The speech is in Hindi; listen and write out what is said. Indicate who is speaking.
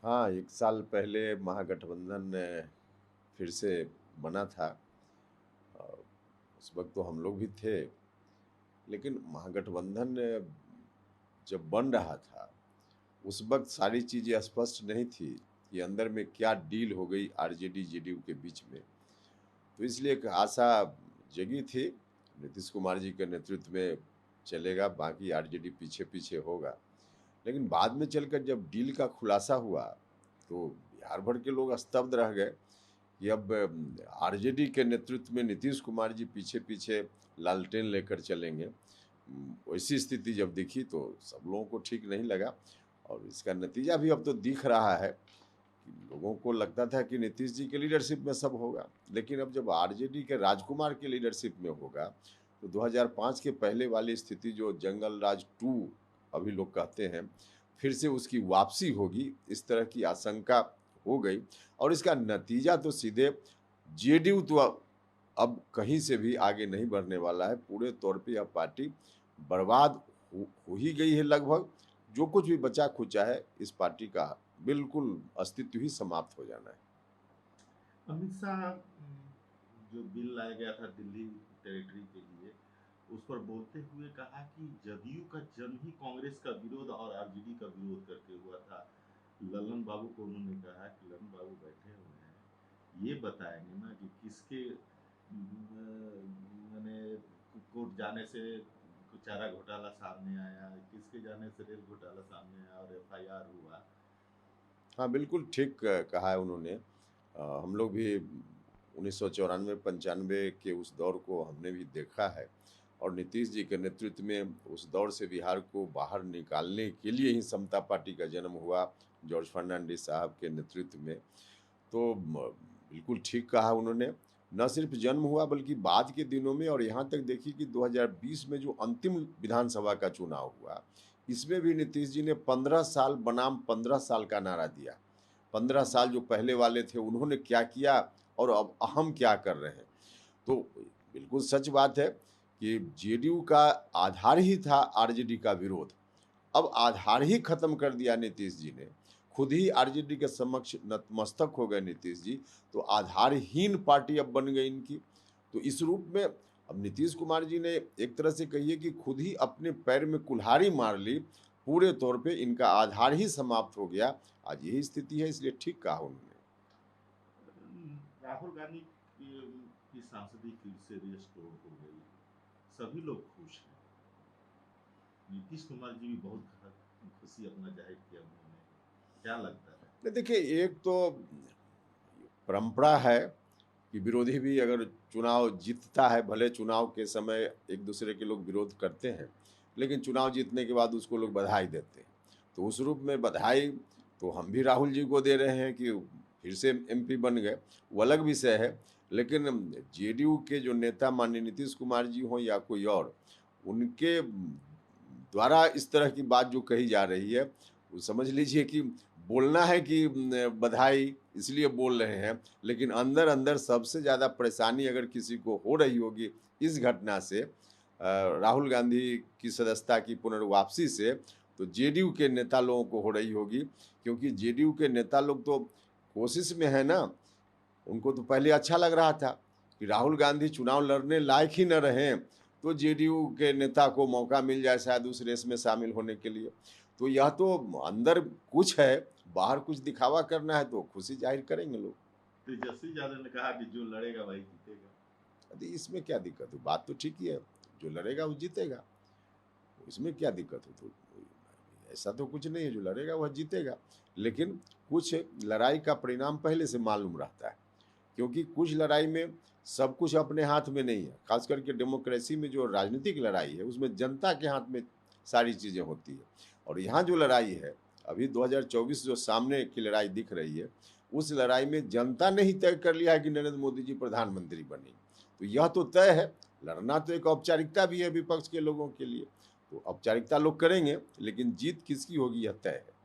Speaker 1: हाँ, 1 साल पहले महागठबंधन फिर से बना था। अ, उस वक़्त तो हम लोग भी थे, लेकिन महागठबंधन जब बन रहा था, उस वक़्त सारी चीज़ें स्पष्ट नहीं थी कि अंदर में क्या डील हो गई आरजेडी-जेडीयू के बीच में। तो इसलिए एक आशा जगी थी, नीतीश कुमार जी के नेतृत्व में चलेगा, बाकी आरजेडी पीछे-पीछे होगा। लेकिन बाद में चलकर जब डील का खुलासा हुआ, तो बिहार भर के लोग स्तब्ध रह गए कि अब आरजेडी के नेतृत्व में नीतीश कुमार जी पीछे-पीछे लालटेन लेकर चलेंगे। वैसी स्थिति जब दिखी तो सब लोगों को ठीक नहीं लगा और इसका नतीजा भी अब तो दिख रहा है कि लोगों को लगता था कि नीतीश जी के लीडरशिप में सब होगा, लेकिन अब जब आरजेडी के राजकुमार की लीडरशिप में होगा, तो 2005 के पहले वाली स्थिति जो जंगल राज 2 अभी लोग कहते हैं, फिर से उसकी वापसी होगी, इस तरह की आशंका हो गई और इसका नतीजा तो सीधे जेडीयू तो अब कहीं से भी आगे नहीं बढ़ने वाला है। पूरे तौर पे यह पार्टी बर्बाद हो ही गई है लगभग। जो कुछ भी बचा-खुचा है, इस पार्टी का बिल्कुल अस्तित्व ही समाप्त हो जाना है।
Speaker 2: अमित शाह जो बिल लाया गया था दिल्ली टेरिटरी के लिए, उस पर बोलते हुए कहा कि जदयू का जन्म ही कांग्रेस का विरोध और आरजेडी का विरोध करके हुआ था। ललन बाबू को उन्होंने कहा कि ललन बाबू बैठे हुए हैं, ये बताएंगे ना कि किसके मैंने कोर्ट जाने से चारा घोटाला सामने आया, किसके जाने से रेल घोटाला सामने आया और एफआईआर हुआ।
Speaker 1: हाँ, बिल्कुल ठीक कहा है उन्होंने। हम लोग भी 1994-95 के उस दौर को हमने भी देखा है और नीतीश जी के नेतृत्व में उस दौर से बिहार को बाहर निकालने के लिए ही समता पार्टी का जन्म हुआ, जॉर्ज फर्नांडिस साहब के नेतृत्व में। तो बिल्कुल ठीक कहा उन्होंने। न सिर्फ जन्म हुआ बल्कि बाद के दिनों में और यहाँ तक देखिए कि 2020 में जो अंतिम विधानसभा का चुनाव हुआ, इसमें भी नीतीश जी ने 15 साल बनाम 15 साल का नारा दिया। 15 साल जो पहले वाले थे उन्होंने क्या किया और अब हम क्या कर रहे हैं। तो बिल्कुल सच बात है कि जेडीयू का आधार ही था आरजेडी का विरोध। अब आधार ही खत्म कर दिया नीतीश जी ने, खुद ही आरजेडी के समक्ष नतमस्तक हो गए नीतीश जी, तो आधारहीन पार्टी अब बन गई इनकी। तो इस रूप में अब नीतीश कुमार जी ने एक तरह से कहिए कि खुद ही अपने पैर में कुल्हाड़ी मार ली, पूरे तौर पे इनका आधार ही समाप्त हो गया। आज यही स्थिति है, इसलिए ठीक कहा उन्होंने।
Speaker 2: राहुल गांधी की सांसदी फिर से रिस्टोर हो गई, सभी लोग खुश हैं। नीतीश कुमार जी भी बहुत खुशी अपना जाहिर किया उन्होंने, क्या लगता है?
Speaker 1: नहीं, देखिए एक तो परंपरा है कि विरोधी भी अगर चुनाव जीतता है, भले चुनाव के समय एक दूसरे के लोग विरोध करते हैं, लेकिन चुनाव जीतने के बाद उसको लोग बधाई देते हैं। तो उस रूप में बधाई तो हम भी राहुल जी को दे रहे हैं कि फिर से एमपी बन गए, वो अलग विषय है। लेकिन जेडीयू के जो नेता माननीय नीतीश कुमार जी हों या कोई और, उनके द्वारा इस तरह की बात जो कही जा रही है, वो समझ लीजिए कि बोलना है कि बधाई इसलिए बोल रहे हैं, लेकिन अंदर-अंदर सबसे ज़्यादा परेशानी अगर किसी को हो रही होगी इस घटना से, राहुल गांधी की सदस्यता की पुनर्वापसी से, तो जेडीयू के नेता लोगों को हो रही होगी। क्योंकि जेडीयू के नेता लोग तो कोशिश में है ना, उनको तो पहले अच्छा लग रहा था कि राहुल गांधी चुनाव लड़ने लायक ही न रहें, तो जेडीयू के नेता को मौका मिल जाए शायद उस रेस में शामिल होने के लिए। तो यह तो अंदर कुछ है, बाहर कुछ दिखावा करना है तो खुशी ज़ाहिर करेंगे लोग।
Speaker 2: तेजस्वी यादव ने कहा कि जो लड़ेगा वही जीतेगा।
Speaker 1: अरे इसमें क्या दिक्कत है? बात तो ठीक ही है, जो लड़ेगा वो जीतेगा, इसमें क्या दिक्कत है? तो ऐसा तो कुछ नहीं है, जो लड़ेगा वह जीतेगा। लेकिन कुछ लड़ाई का परिणाम पहले से मालूम रहता है। क्योंकि कुछ लड़ाई में सब कुछ अपने हाथ में नहीं है, खास करके डेमोक्रेसी में जो राजनीतिक लड़ाई है उसमें जनता के हाथ में सारी चीज़ें होती है। और यहाँ जो लड़ाई है, अभी 2024 जो सामने की लड़ाई दिख रही है, उस लड़ाई में जनता ने ही तय कर लिया है कि नरेंद्र मोदी जी प्रधानमंत्री बने। तो यह तो तय है, लड़ना तो एक औपचारिकता भी है विपक्ष के लोगों के लिए। तो औपचारिकता लोग करेंगे, लेकिन जीत किसकी होगी यह तय है।